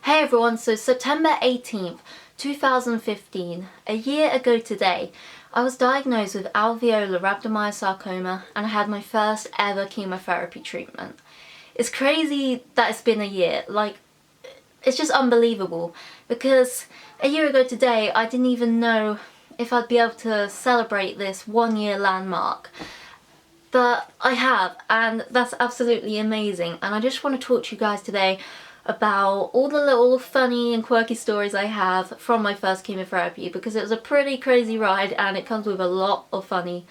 Hey everyone, so September 18th, 2015, a year ago today, I was diagnosed with alveolar rhabdomyosarcoma and I had my first ever chemotherapy treatment. It's crazy that it's been a year, it's just unbelievable, because a year ago today I didn't even know if I'd be able to celebrate this 1 year landmark. But I have, and that's absolutely amazing, and I just want to talk to you guys today about all the little funny and quirky stories I have from my first chemotherapy, because it was a pretty crazy ride and it comes with a lot of funny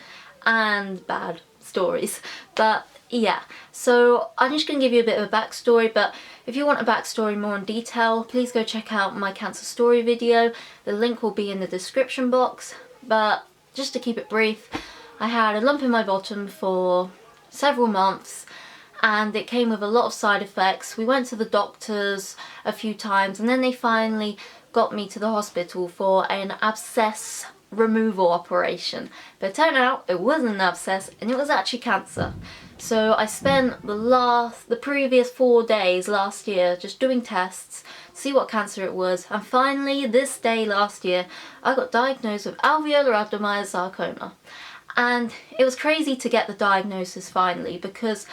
and bad stories. But yeah, so I'm just going to give you a bit of a backstory, but if you want a backstory more in detail, please go check out my cancer story video. The link will be in the description box. But just to keep it brief, I had a lump in my bottom for several months and it came with a lot of side effects. We went to the doctors a few times and then they finally got me to the hospital for an abscess removal operation. But it turned out it wasn't an abscess and it was actually cancer. So I spent the previous 4 days last year just doing tests to see what cancer it was, and finally this day last year I got diagnosed with alveolar rhabdomyosarcoma. And it was crazy to get the diagnosis finally, because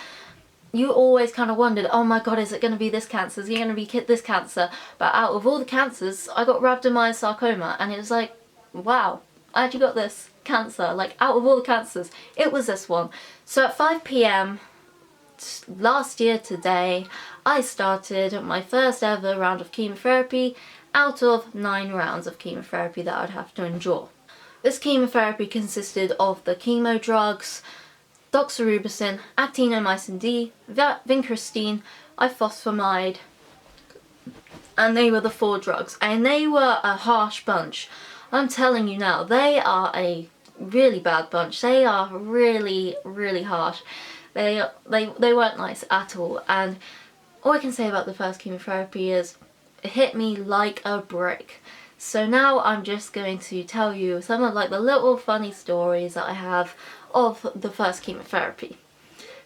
you always kind of wondered, oh my god, is it going to be this cancer? Is it going to be this cancer? But out of all the cancers, I got rhabdomyosarcoma, and it was like, wow, I actually got this cancer. Like, out of all the cancers, it was this one. So at 5 PM last year today, I started my first ever round of chemotherapy out of 9 rounds of chemotherapy that I'd have to endure. This chemotherapy consisted of the chemo drugs, doxorubicin, actinomycin D, vincristine, ifosfamide, and they were the 4 drugs, and they were a harsh bunch. I'm telling you now, they are a really bad bunch. They are really, really harsh. They weren't nice at all, and all I can say about the first chemotherapy is it hit me like a brick. So now I'm just going to tell you some of the little funny stories that I have of the first chemotherapy.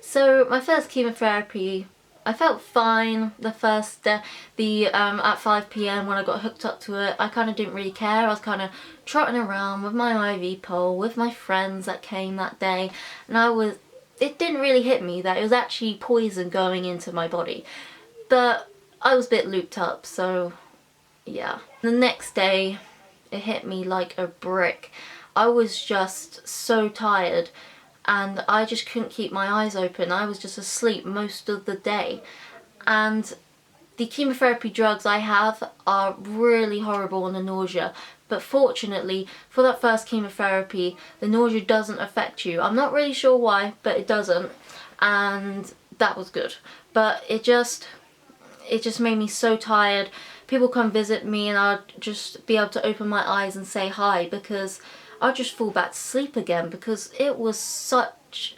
So my first chemotherapy, I felt fine the first at 5 PM when I got hooked up to it. I kind of didn't really care. I was kind of trotting around with my IV pole with my friends that came that day, and it didn't really hit me that it was actually poison going into my body. But I was a bit looped up, so yeah. The next day it hit me like a brick. I was just so tired and I just couldn't keep my eyes open. I was just asleep most of the day, and the chemotherapy drugs I have are really horrible on the nausea, but fortunately for that first chemotherapy the nausea doesn't affect you. I'm not really sure why, but it doesn't, and that was good. But it just made me so tired. People come visit me and I'd just be able to open my eyes and say hi, because I'd just fall back to sleep again, because it was such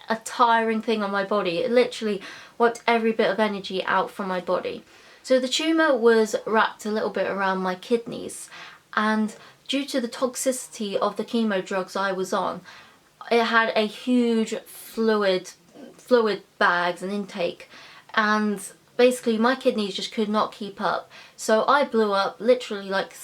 a tiring thing on my body. It literally wiped every bit of energy out from my body. So the tumour was wrapped a little bit around my kidneys, and due to the toxicity of the chemo drugs I was on, it had a huge fluid bags and intake, and basically my kidneys just could not keep up. So I blew up literally like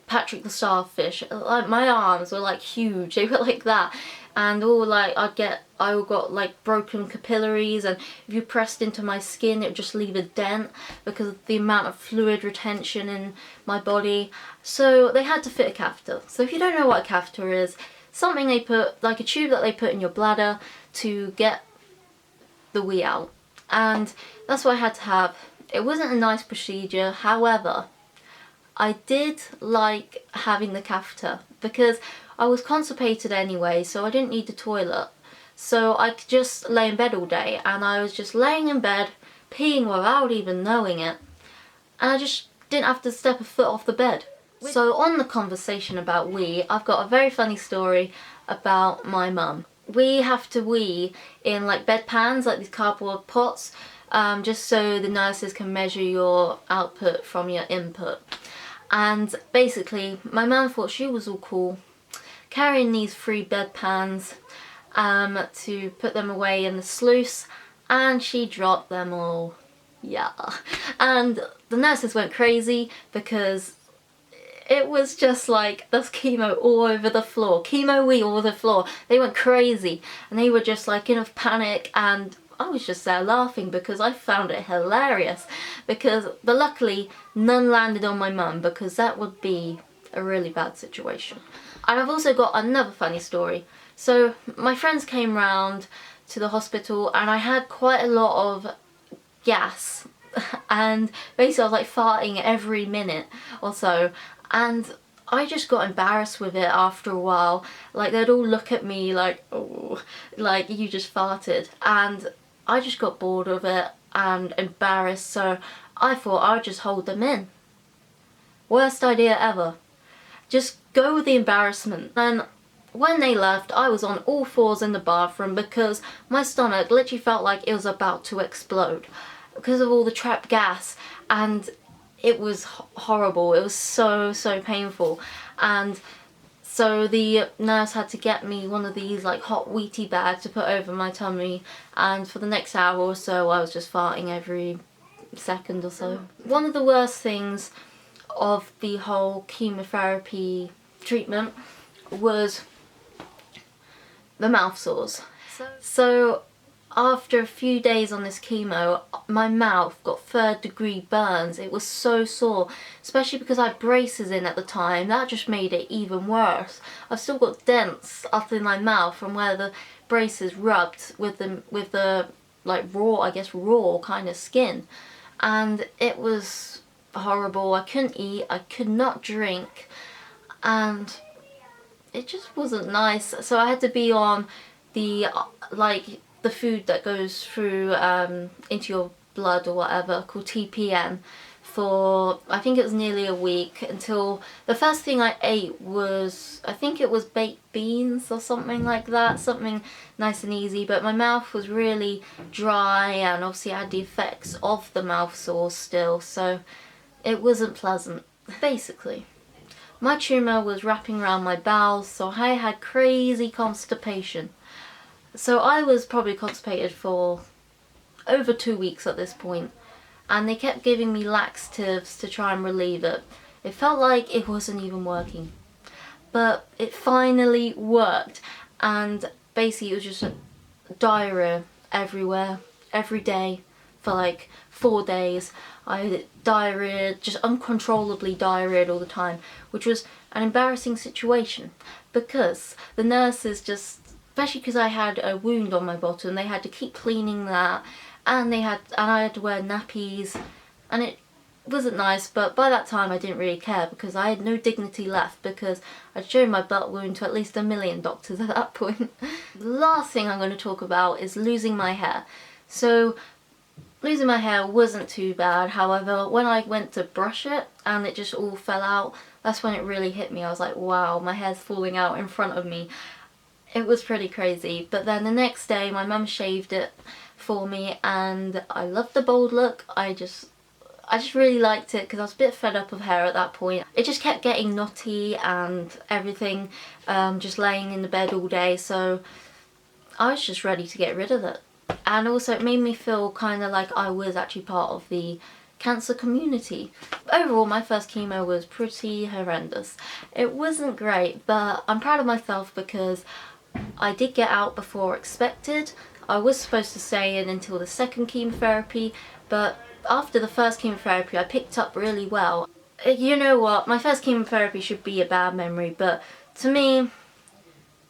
Patrick the Starfish. Like, my arms were like huge, they were like that, and all I got like broken capillaries, and if you pressed into my skin it would just leave a dent because of the amount of fluid retention in my body. So they had to fit a catheter. So if you don't know what a catheter is, something they put, like a tube that they put in your bladder to get the wee out, and that's what I had to have. It wasn't a nice procedure, however I did like having the catheter because I was constipated anyway, so I didn't need the toilet. So I could just lay in bed all day, and I was just laying in bed, peeing without even knowing it, and I just didn't have to step a foot off the bed. So on the conversation about wee, I've got a very funny story about my mum. We have to wee in like bedpans, like these cardboard pots, just so the nurses can measure your output from your input. And basically my mum thought she was all cool carrying these 3 bedpans to put them away in the sluice, and she dropped them all. Yeah. And the nurses went crazy because it was just like, there's chemo all over the floor. Chemo-y all over the floor. They went crazy and they were just like in a panic, and I was just there laughing because I found it hilarious. But luckily none landed on my mum, because that would be a really bad situation. And I've also got another funny story. So my friends came round to the hospital and I had quite a lot of gas and basically I was like farting every minute or so, and I just got embarrassed with it after a while. Like they'd all look at me like, oh, like you just farted, and I just got bored of it and embarrassed, so I thought I'd just hold them in. Worst idea ever. Just go with the embarrassment. And when they left, I was on all fours in the bathroom because my stomach literally felt like it was about to explode because of all the trapped gas, and it was horrible. It was so painful. And so the nurse had to get me one of these like hot wheaty bags to put over my tummy, and for the next hour or so I was just farting every second or so. One of the worst things of the whole chemotherapy treatment was the mouth sores. So after a few days on this chemo, my mouth got 3rd degree burns. It was so sore, especially because I had braces in at the time. That just made it even worse. I've still got dents up in my mouth from where the braces rubbed with the like raw kind of skin, and it was horrible. I couldn't eat, I could not drink, and it just wasn't nice. So I had to be on the the food that goes through into your blood or whatever, called TPN, for I think it was nearly a week, until the first thing I ate was, I think it was baked beans or something like that, something nice and easy. But my mouth was really dry, and obviously I had the effects of the mouth sores still, so it wasn't pleasant. Basically, my tumour was wrapping around my bowels, so I had crazy constipation. So I was probably constipated for over 2 weeks at this point, and they kept giving me laxatives to try and relieve it. It felt like it wasn't even working, but it finally worked, and basically it was just diarrhea everywhere, every day for like 4 days. I had diarrhea, just uncontrollably diarrhea all the time, which was an embarrassing situation because the nurses just, especially because I had a wound on my bottom, they had to keep cleaning that, and I had to wear nappies, and it wasn't nice. But by that time I didn't really care because I had no dignity left, because I'd shown my butt wound to at least 1 million doctors at that point. The last thing I'm going to talk about is losing my hair. So losing my hair wasn't too bad, however when I went to brush it and it just all fell out, that's when it really hit me. I was like, wow, my hair's falling out in front of me. It was pretty crazy. But then the next day my mum shaved it for me, and I loved the bald look. I just really liked it because I was a bit fed up of hair at that point. It just kept getting knotty and everything, just laying in the bed all day, so I was just ready to get rid of it. And also it made me feel kind of like I was actually part of the cancer community. Overall, my first chemo was pretty horrendous. It wasn't great, but I'm proud of myself because I did get out before expected. I was supposed to stay in until the second chemotherapy, but after the first chemotherapy I picked up really well. You know what, my first chemotherapy should be a bad memory, but to me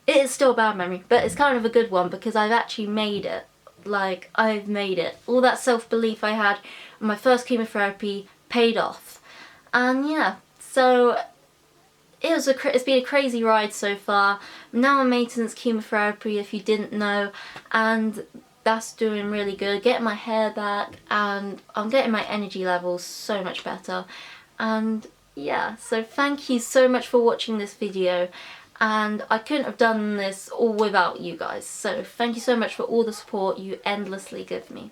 it is still a bad memory, but it's kind of a good one because I've actually made it. Like, I've made it. All that self-belief I had in my first chemotherapy paid off. And yeah, so it's been a crazy ride so far. Now I'm maintenance chemotherapy, if you didn't know, and that's doing really good. Getting my hair back, and I'm getting my energy levels so much better. And yeah, so thank you so much for watching this video, and I couldn't have done this all without you guys, so thank you so much for all the support you endlessly give me.